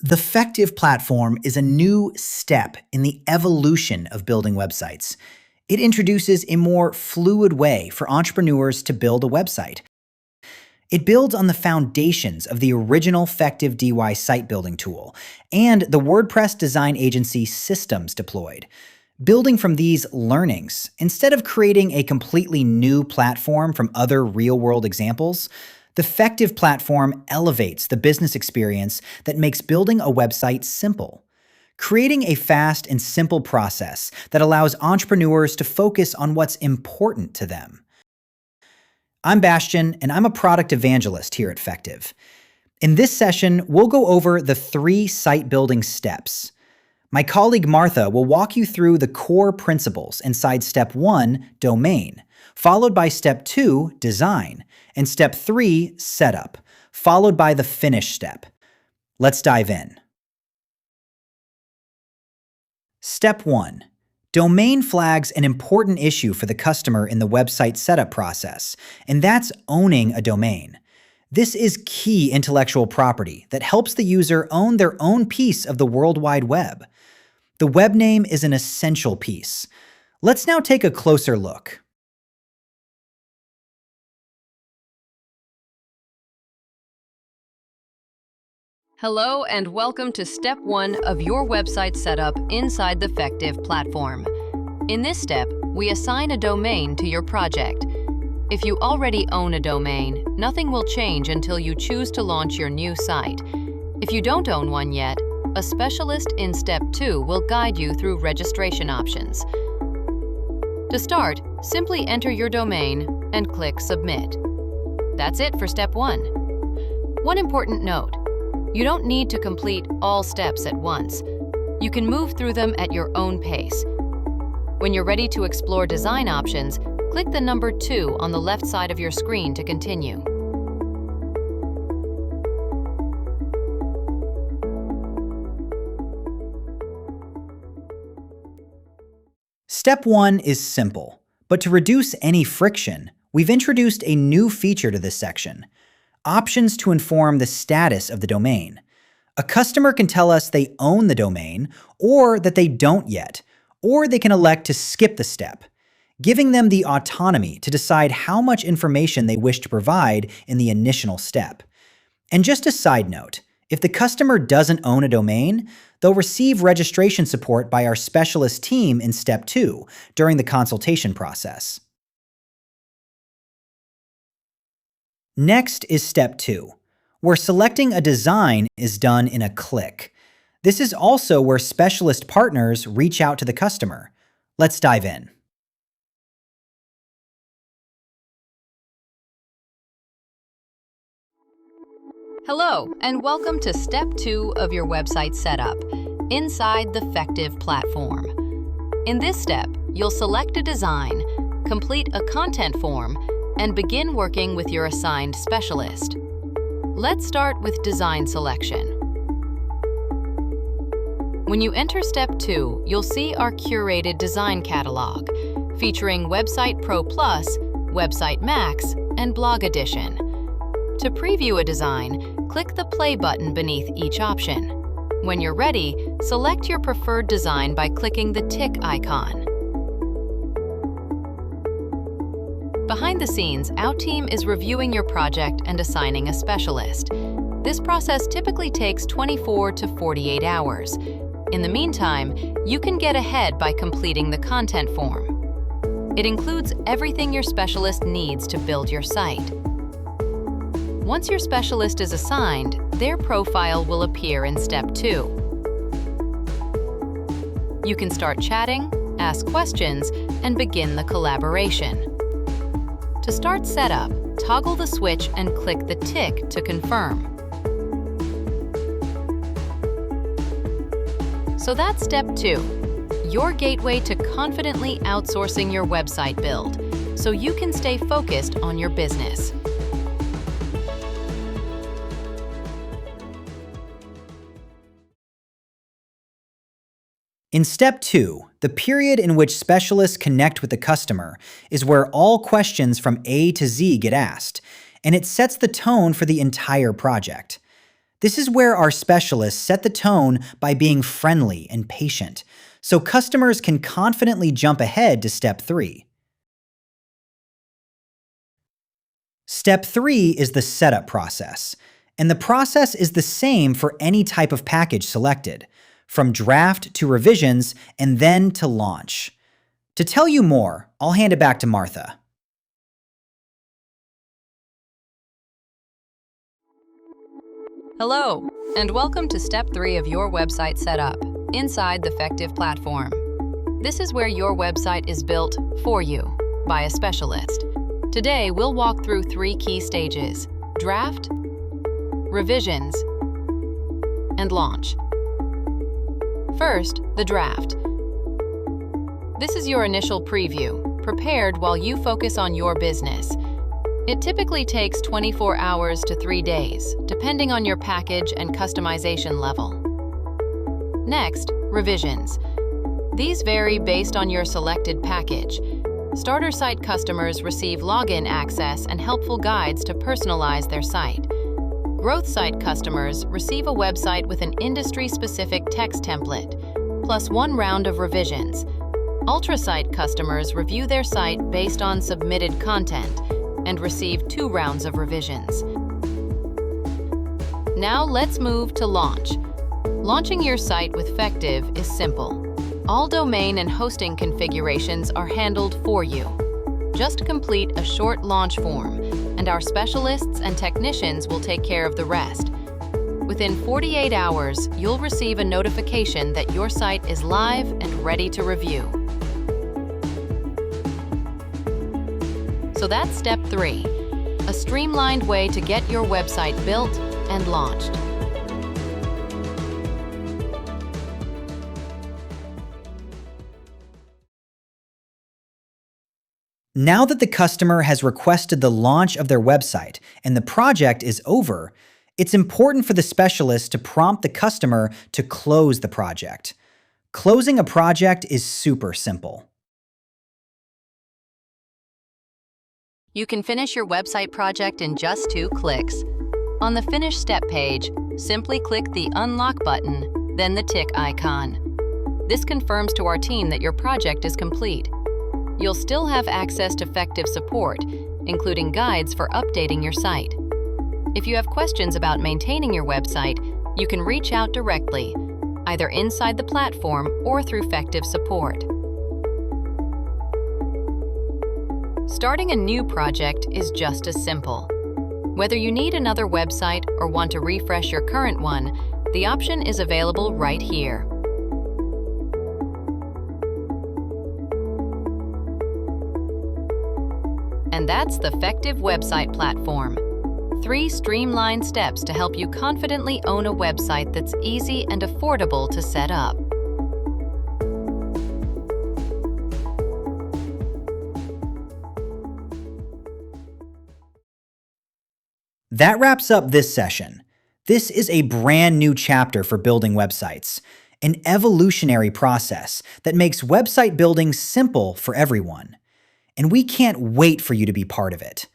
The Fectiv Platform is a new step in the evolution of building websites. It introduces a more fluid way for entrepreneurs to build a website. It builds on the foundations of the original Fectiv DY site building tool and the WordPress design agency systems deployed. Building from these learnings, instead of creating a completely new platform from other real-world examples, the Fectiv Platform elevates the business experience that makes building a website simple, creating a fast and simple process that allows entrepreneurs to focus on what's important to them. I'm Bastian, and I'm a product evangelist here at Fectiv. In this session, we'll go over the 3 site building steps. My colleague Martha will walk you through the core principles inside Step 1, Domain, followed by Step 2, Design, and Step 3, Setup, followed by the Finish step. Let's dive in. Step 1. Domain flags an important issue for the customer in the website setup process, and that's owning a domain. This is key intellectual property that helps the user own their own piece of the World Wide Web. The web name is an essential piece. Let's now take a closer look. Hello and welcome to Step 1 of your website setup inside the Fectiv Platform. In this step, we assign a domain to your project. If you already own a domain, nothing will change until you choose to launch your new site. If you don't own one yet, a specialist in Step 2 will guide you through registration options. To start, simply enter your domain and click Submit. That's it for Step 1. One important note: you don't need to complete all steps at once. You can move through them at your own pace. When you're ready to explore design options, click the number 2 on the left side of your screen to continue. Step 1 is simple, but to reduce any friction, we've introduced a new feature to this section: options to inform the status of the domain. A customer can tell us they own the domain, or that they don't yet, or they can elect to skip the step, giving them the autonomy to decide how much information they wish to provide in the initial step. And just a side note, if the customer doesn't own a domain, they'll receive registration support by our specialist team in Step 2 during the consultation process. Next is Step 2, where selecting a design is done in a click. This is also where specialist partners reach out to the customer. Let's dive in. Hello, and welcome to Step 2 of your website setup, inside the Fectiv Platform. In this step, you'll select a design, complete a content form, and begin working with your assigned specialist. Let's start with design selection. When you enter Step 2, you'll see our curated design catalog, featuring Website Pro Plus, Website Max, and Blog Edition. To preview a design, click the play button beneath each option. When you're ready, select your preferred design by clicking the tick icon. Behind the scenes, our team is reviewing your project and assigning a specialist. This process typically takes 24 to 48 hours. In the meantime, you can get ahead by completing the content form. It includes everything your specialist needs to build your site. Once your specialist is assigned, their profile will appear in Step 2. You can start chatting, ask questions, and begin the collaboration. To start setup, toggle the switch and click the tick to confirm. So that's Step 2, your gateway to confidently outsourcing your website build, so you can stay focused on your business. In Step 2, the period in which specialists connect with the customer is where all questions from A to Z get asked, and it sets the tone for the entire project. This is where our specialists set the tone by being friendly and patient, so customers can confidently jump ahead to step 3. Step 3 is the setup process, and the process is the same for any type of package selected, from draft to revisions and then to launch. To tell you more, I'll hand it back to Martha. Hello, and welcome to Step 3 of your website setup inside the Fectiv Platform. This is where your website is built for you by a specialist. Today, we'll walk through 3 key stages: draft, revisions, and launch. First, the draft. This is your initial preview, prepared while you focus on your business. It typically takes 24 hours to 3 days, depending on your package and customization level. Next, revisions. These vary based on your selected package. Starter site customers receive login access and helpful guides to personalize their site. Growth site customers receive a website with an industry-specific text template, plus 1 round of revisions. Ultra site customers review their site based on submitted content and receive 2 rounds of revisions. Now let's move to launch. Launching your site with Fectiv is simple. All domain and hosting configurations are handled for you. Just complete a short launch form, and our specialists and technicians will take care of the rest. Within 48 hours, you'll receive a notification that your site is live and ready to review. So that's step 3, a streamlined way to get your website built and launched. Now that the customer has requested the launch of their website and the project is over, it's important for the specialist to prompt the customer to close the project. Closing a project is super simple. You can finish your website project in just 2 clicks. On the Finish Step page, simply click the Unlock button, then the tick icon. This confirms to our team that your project is complete. You'll still have access to Fectiv support, including guides for updating your site. If you have questions about maintaining your website, you can reach out directly, either inside the platform or through Fectiv support. Starting a new project is just as simple. Whether you need another website or want to refresh your current one, the option is available right here. And that's the Fectiv Website Platform. 3 streamlined steps to help you confidently own a website that's easy and affordable to set up. That wraps up this session. This is a brand new chapter for building websites, an evolutionary process that makes website building simple for everyone. And we can't wait for you to be part of it.